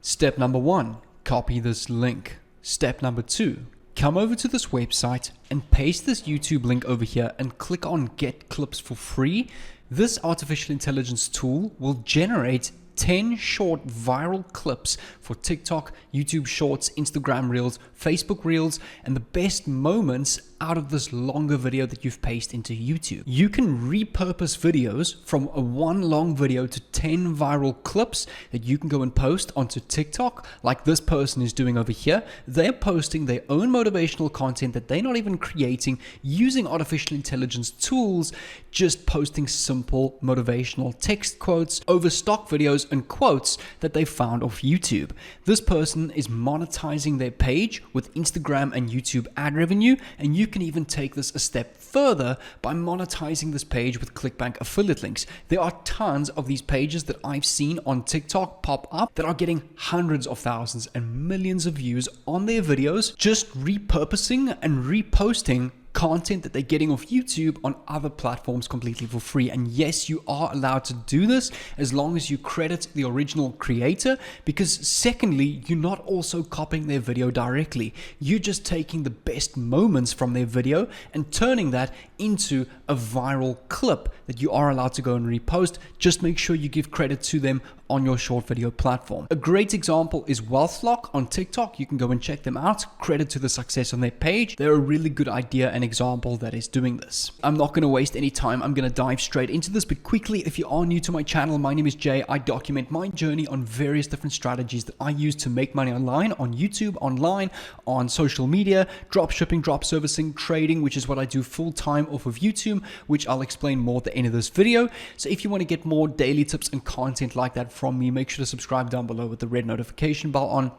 Step number 1, copy this link. Step number 2, come over to this website and paste this YouTube link over here and click on Get Clips for free. This artificial intelligence tool will generate 10 short viral clips for TikTok, YouTube Shorts, Instagram Reels, Facebook Reels, and the best moments out of this longer video that you've pasted into YouTube. You can repurpose videos from a one long video to 10 viral clips that you can go and post onto TikTok, like this person is doing over here. They're posting their own motivational content that they're not even creating using artificial intelligence tools, just posting simple motivational text quotes over stock videos and quotes that they found off YouTube. This person is monetizing their page with Instagram and YouTube ad revenue, and you can even take this a step further by monetizing this page with ClickBank affiliate links. There are tons of these pages that I've seen on TikTok pop up that are getting hundreds of thousands and millions of views on their videos, just repurposing and reposting content that they're getting off YouTube on other platforms completely for free. And yes, you are allowed to do this as long as you credit the original creator, because secondly, you're not also copying their video directly. You're just taking the best moments from their video and turning that into a viral clip that you are allowed to go and repost. Just make sure you give credit to them on your short video platform. A great example is WealthLock on TikTok. You can go and check them out. Credit to the success on their page. They're a really good idea and example that is doing this. I'm not going to waste any time. I'm going to dive straight into this, but quickly, if you are new to my channel, my name is Jay. I document my journey on various different strategies that I use to make money online, on YouTube, online, on social media, drop shipping, drop servicing, trading, which is what I do full time off of YouTube, which I'll explain more at the end of this video. So if you want to get more daily tips and content like that from me, make sure to subscribe down below with the red notification bell on.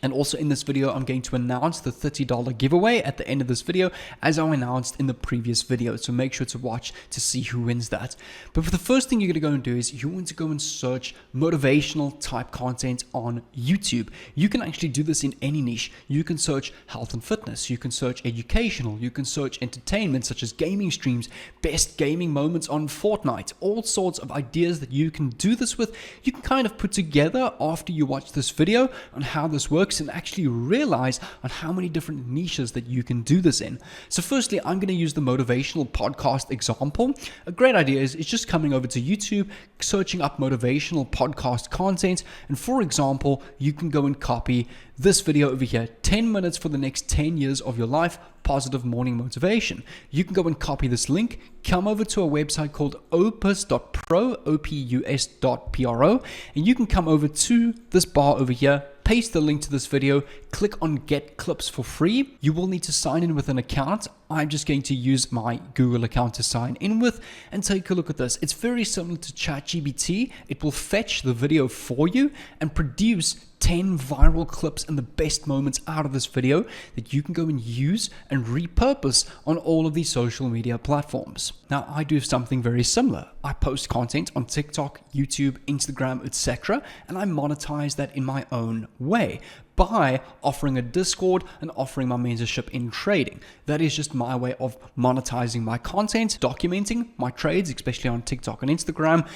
And also in this video, I'm going to announce the $30 giveaway at the end of this video, as I announced in the previous video. So make sure to watch to see who wins that. But for the first thing you're going to go and do is you want to go and search motivational type content on YouTube. You can actually do this in any niche. You can search health and fitness. You can search educational. You can search entertainment, such as gaming streams, best gaming moments on Fortnite, all sorts of ideas that you can do this with. You can kind of put together after you watch this video on how this works and actually realize on how many different niches that you can do this in. So firstly, I'm going to use the motivational podcast example. A great idea is just coming over to YouTube, searching up motivational podcast content. And for example, you can go and copy this video over here, 10 minutes for the next 10 years of your life, positive morning motivation. You can go and copy this link, come over to a website called opus.pro, opus.pro, and you can come over to this bar over here, paste the link to this video, click on Get Clips for free. You will need to sign in with an account. I'm just going to use my Google account to sign in with, and take a look at this. It's very similar to ChatGPT. It will fetch the video for you and produce 10 viral clips and the best moments out of this video that you can go and use and repurpose on all of these social media platforms. Now, I do something very similar. I post content on TikTok, YouTube, Instagram, etc., and I monetize that in my own way by offering a Discord and offering my mentorship in trading. That is just my way of monetizing my content, documenting my trades, especially on TikTok and Instagram,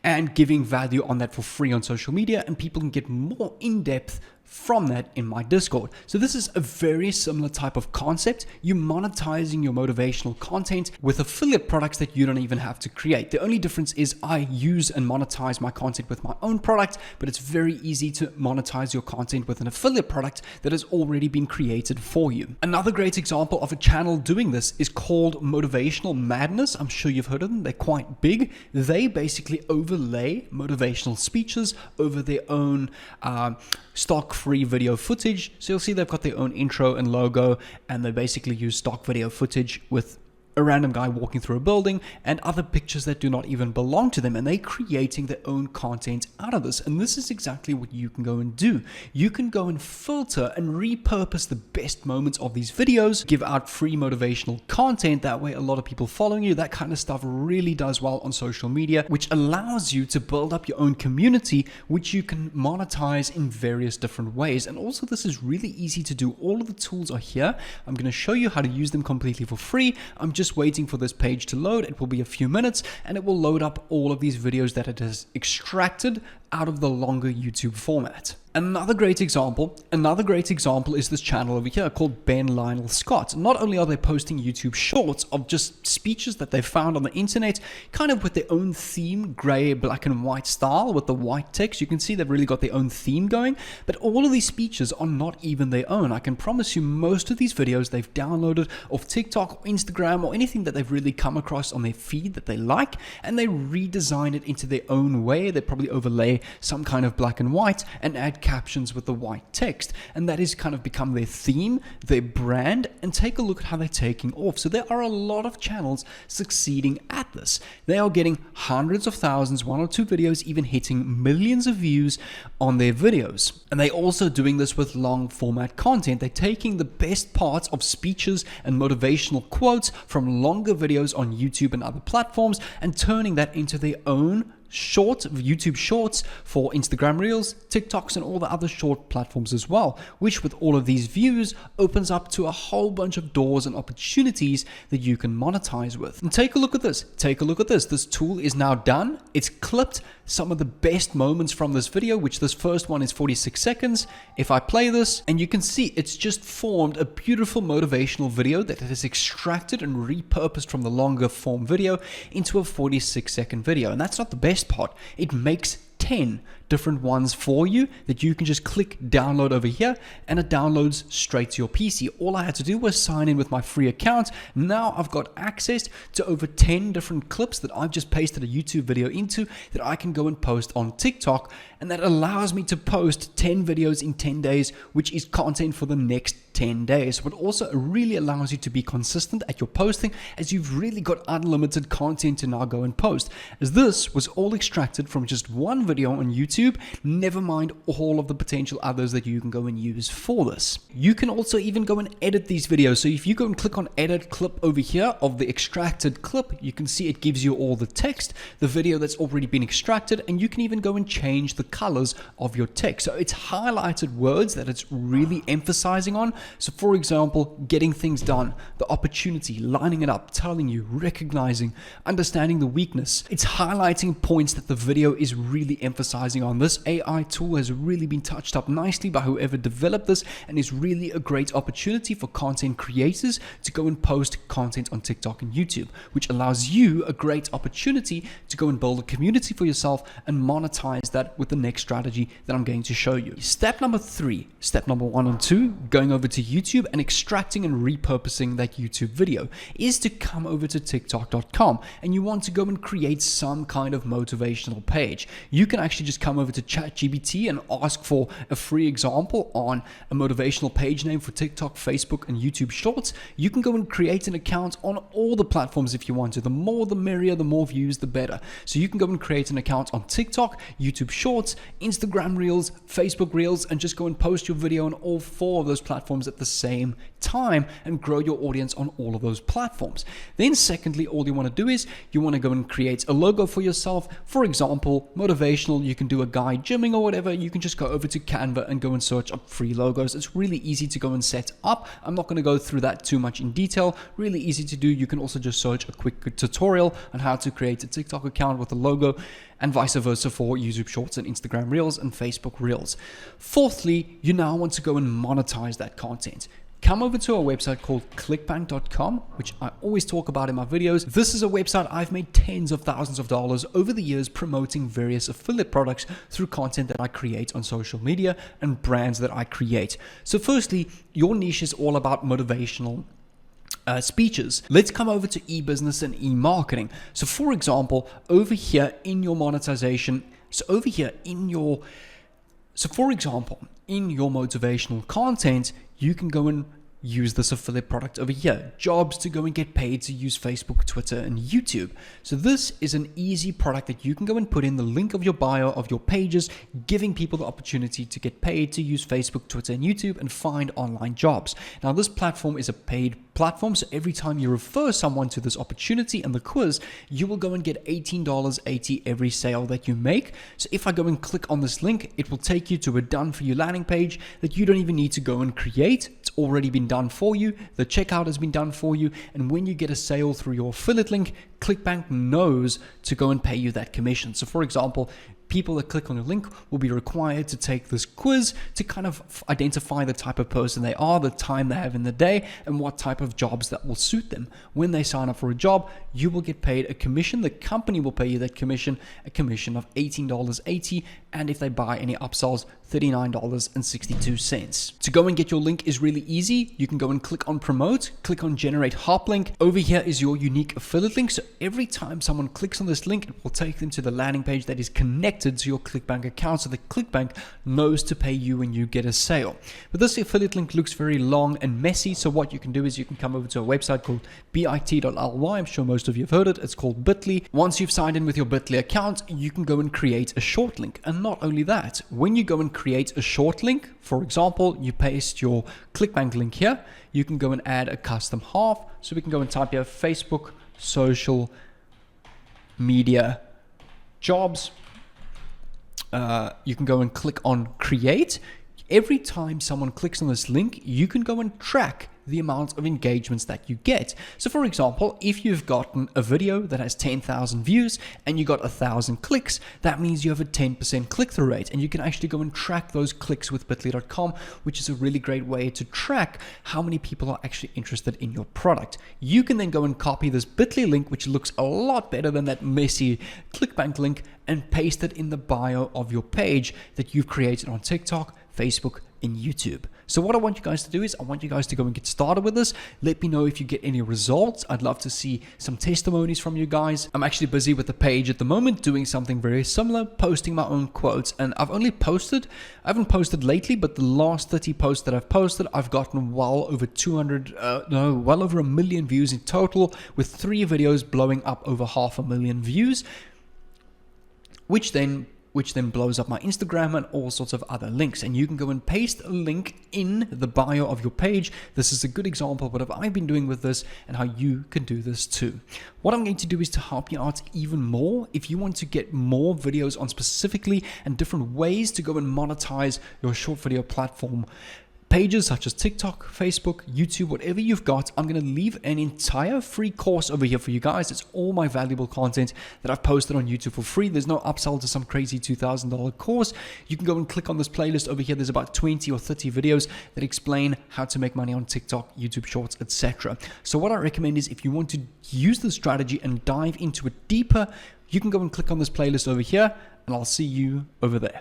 and giving value on that for free on social media, and people can get more in-depth from that in my Discord. So this is a very similar type of concept. You're monetizing your motivational content with affiliate products that you don't even have to create. The only difference is I use and monetize my content with my own product, but it's very easy to monetize your content with an affiliate product that has already been created for you. Another great example of a channel doing this is called Motivational Madness. I'm sure you've heard of them. They're quite big. They basically overlay motivational speeches over their own stock free video footage. So you'll see they've got their own intro and logo, and they basically use stock video footage with a random guy walking through a building and other pictures that do not even belong to them, and they're creating their own content out of this. And this is exactly what you can go and do. You can go and filter and repurpose the best moments of these videos, give out free motivational content. That way a lot of people following you. That kind of stuff really does well on social media, which allows you to build up your own community, which you can monetize in various different ways. And also, this is really easy to do. All of the tools are here. I'm going to show you how to use them completely for free. I'm just waiting for this page to load. It will be a few minutes, and it will load up all of these videos that it has extracted out of the longer YouTube format. Another great example is this channel over here called Ben Lionel Scott. Not only are they posting YouTube shorts of just speeches that they found on the internet, kind of with their own theme, gray, black and white style with the white text. You can see they've really got their own theme going, but all of these speeches are not even their own. I can promise you most of these videos they've downloaded off TikTok or Instagram or anything that they've really come across on their feed that they like, and they redesign it into their own way. They probably overlay some kind of black and white and add captions with the white text, and that has kind of become their theme, their brand. And take a look at how they're taking off. So there are a lot of channels succeeding at this. They are getting hundreds of thousands, one or two videos even hitting millions of views on their videos. And they're also doing this with long format content. They're taking the best parts of speeches and motivational quotes from longer videos on YouTube and other platforms and turning that into their own YouTube shorts for Instagram Reels, TikToks, and all the other short platforms as well, which with all of these views opens up to a whole bunch of doors and opportunities that you can monetize with. And take a look at this. This tool is now done. It's clipped some of the best moments from this video, which this first one is 46 seconds. If I play this, and you can see it's just formed a beautiful motivational video that it has extracted and repurposed from the longer form video into a 46-second video. And that's not the best part. It makes 10 different ones for you that you can just click download over here, and it downloads straight to your PC. All I had to do was sign in with my free account. Now I've got access to over 10 different clips that I've just pasted a YouTube video into that I can go and post on TikTok, and that allows me to post 10 videos in 10 days, which is content for the next 10 days. But also it really allows you to be consistent at your posting, as you've really got unlimited content to now go and post, as this was all extracted from just one video on YouTube, never mind all of the potential others that you can go and use for this. You can also even go and edit these videos. So if you go and click on edit clip over here of the extracted clip, you can see it gives you all the text, the video that's already been extracted, and you can even go and change the colors of your text. So it's highlighted words that it's really emphasizing on. So for example, getting things done, the opportunity, lining it up, telling you, recognizing, understanding the weakness. It's highlighting points that the video is really emphasizing on. This AI tool has really been touched up nicely by whoever developed this, and is really a great opportunity for content creators to go and post content on TikTok and YouTube, which allows you a great opportunity to go and build a community for yourself and monetize that with the next strategy that I'm going to show you. Step number 1 and 2, going over to YouTube and extracting and repurposing that YouTube video, is to come over to TikTok.com, and you want to go and create some kind of motivational page. You can actually just come over to ChatGPT and ask for a free example on a motivational page name for TikTok, Facebook, and YouTube Shorts. You can go and create an account on all the platforms if you want to. The more the merrier, the more views the better. So you can go and create an account on TikTok, YouTube Shorts, Instagram Reels, Facebook Reels, and just go and post your video on all 4 of those platforms at the same time and grow your audience on all of those platforms. Then secondly, all you want to do is you want to go and create a logo for yourself. For example, motivational, you can do a guy gymming or whatever. You can just go over to Canva and go and search up free logos. It's really easy to go and set up. I'm not going to go through that too much in detail. Really easy to do. You can also just search a quick tutorial on how to create a TikTok account with a logo, and vice versa for YouTube Shorts and Instagram Reels and Facebook Reels. Fourthly, you now want to go and monetize that content. Come over to our website called clickbank.com, which I always talk about in my videos. This is a website I've made tens of thousands of dollars over the years promoting various affiliate products through content that I create on social media and brands that I create. So firstly, your niche is all about motivational speeches. Let's come over to e-business and e-marketing. So for example, over here in your monetization, for example, in your motivational content, you can go and use this affiliate product over here. Jobs to go and get paid to use Facebook, Twitter, and YouTube. So this is an easy product that you can go and put in the link of your bio of your pages, giving people the opportunity to get paid to use Facebook, Twitter, and YouTube and find online jobs. Now this platform is a paid platform, so every time you refer someone to this opportunity and the quiz, you will go and get $18.80 every sale that you make. So if I go and click on this link, it will take you to a done for you landing page that you don't even need to go and create. It's already been done for you. The checkout has been done for you. And when you get a sale through your affiliate link, ClickBank knows to go and pay you that commission. So for example, people that click on your link will be required to take this quiz to kind of identify the type of person they are, the time they have in the day, and what type of jobs that will suit them. When they sign up for a job, you will get paid a commission. The company will pay you that commission, a commission of $18.80, and if they buy any upsells, $39.62. To go and get your link is really easy. You can go and click on promote, click on generate hop link. Over here is your unique affiliate link. So every time someone clicks on this link, it will take them to the landing page that is connected to your ClickBank account. So the ClickBank knows to pay you when you get a sale. But this affiliate link looks very long and messy. So what you can do is you can come over to a website called bit.ly. I'm sure most of you have heard it. It's called Bitly. Once you've signed in with your Bitly account, you can go and create a short link. And not only that, when you go and create a short link, for example, you paste your ClickBank link here, you can go and add a custom half. So we can go and type here Facebook social media jobs. You can go and click on create. Every time someone clicks on this link, you can go and track the amount of engagements that you get. So for example, if you've gotten a video that has 10,000 views and you got 1,000 clicks, that means you have a 10% click-through rate, and you can actually go and track those clicks with bitly.com, which is a really great way to track how many people are actually interested in your product. You can then go and copy this Bitly link, which looks a lot better than that messy ClickBank link, and paste it in the bio of your page that you've created on TikTok, Facebook, and YouTube. So what I want you guys to do is I want you guys to go and get started with this. Let me know if you get any results. I'd love to see some testimonies from you guys. I'm actually busy with the page at the moment doing something very similar, posting my own quotes. And I haven't posted lately, but the last 30 posts that I've posted, I've gotten well over 1 million views in total, with 3 videos blowing up over 500,000 views, which then blows up my Instagram and all sorts of other links. And you can go and paste a link in the bio of your page. This is a good example of what I've been doing with this and how you can do this too. What I'm going to do is to help you out even more. If you want to get more videos on specifically and different ways to go and monetize your short video platform pages such as TikTok, Facebook, YouTube, whatever you've got, I'm going to leave an entire free course over here for you guys. It's all my valuable content that I've posted on YouTube for free. There's no upsell to some crazy $2,000 course. You can go and click on this playlist over here. There's about 20 or 30 videos that explain how to make money on TikTok, YouTube Shorts, etc. So what I recommend is if you want to use the strategy and dive into it deeper, you can go and click on this playlist over here, and I'll see you over there.